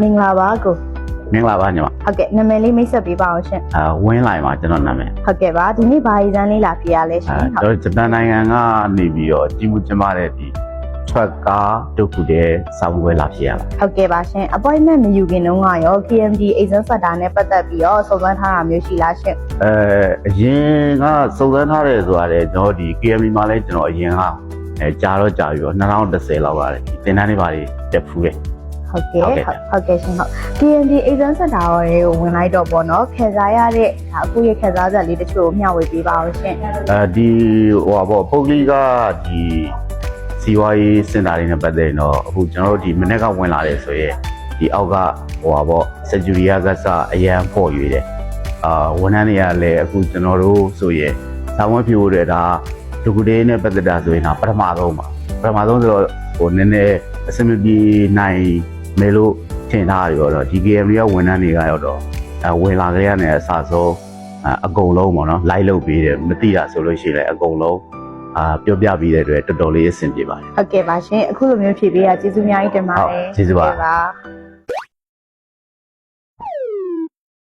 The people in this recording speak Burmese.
မင်္ဂလာပါကို မင်္ဂလာပါညီမ ဟုတ်ကဲ့နာမည်လေးမိတ်ဆက်ပေးပါအောင်ရှင် ဝင်းလိုက်ပါကျွန်တော်နာမည် ဟုတ်ကဲ့ပါဒီနေ့ဘာရီစမ်းလေးလာပြရလဲရှင် ကျွန်တော်ဂျပန်နိုင်ငံကနေပြီးတော့ကြီးမှုကျမတဲ့ဒီထွက်ကားဒုက္ခတဲ့စာဝဲလာဖြစ်ရတာ ဟုတ်ကဲ့ပါရှင် appointment မယူခင်တုန်းကရော KMD exam center နဲ့ပတ်သက်ပြီးတော့စုံစမ်းထားတာမျိုးရှိလားရှင် အရင်ကစုံစမ်းထားတယ်ဆိုတာလေကျွန်တော်ဒီ KMB မှာလဲကျွန်တော်အရင်ကကြာတော့ကြာပြီးတော့2010လောက်လာတယ်ဒီသင်တန်းတွေပါတက်ဖူးတယ် ဟုတ်ကဲ့ဟုတ်ကဲ့ရှင်ဟုတ် KMD exam center ရောဝင်လိုက်တော့ပေါ့နော်ခေစားရတဲ့အခုရခေစားချက်လေးတချို့မျှဝေပေးပါအောင်ရှင် ဒီဟိုပါပေါ့ပုဂ္ဂလိကဒီစီဝါရေးစင်တာတွေနဲ့ပတ်သက်ရင်တော့အခုကျွန်တော်တို့ဒီမနေ့ကဝင်လာတယ်ဆိုရင်ဒီအောက်ကဟိုပါပေါ့ surgery ကစအရန်ပေါ်ရွေတယ်ဝန်ထမ်းတွေကလည်းအခုကျွန်တော်တို့ဆိုရင်ဆောင်းဝဲပြိုးတယ်ဒါဒုက္ခဒေးနဲ့ပတ်သက်တာဆိုရင်တော့ပထမဆုံးပါပထမဆုံးဆိုတော့ဟိုနည်းနည်းအဆင်မပြေနိုင်မယ်လို့ထင်ထားရတော့ဒီ KM တွေကဝန်ထမ်းတွေကရောက်တော့ဝင်လာကြရတဲ့အစဆုံးအကုန်လုံးပေါ့နော်လိုက်လုပ်ပေးတယ်မသိတာဆိုလို့ရှိရင်လည်းအကုန်လုံးပြောပြပြီးတဲ့အတွက်တော်တော်လေးအဆင်ပြေပါတယ် ဟုတ်ကဲ့ပါရှင်အခုလိုမျိုးဖြည့်ပေးရကျေးဇူးအများကြီးတင်ပါတယ် ကျေးဇူးပါ ပါ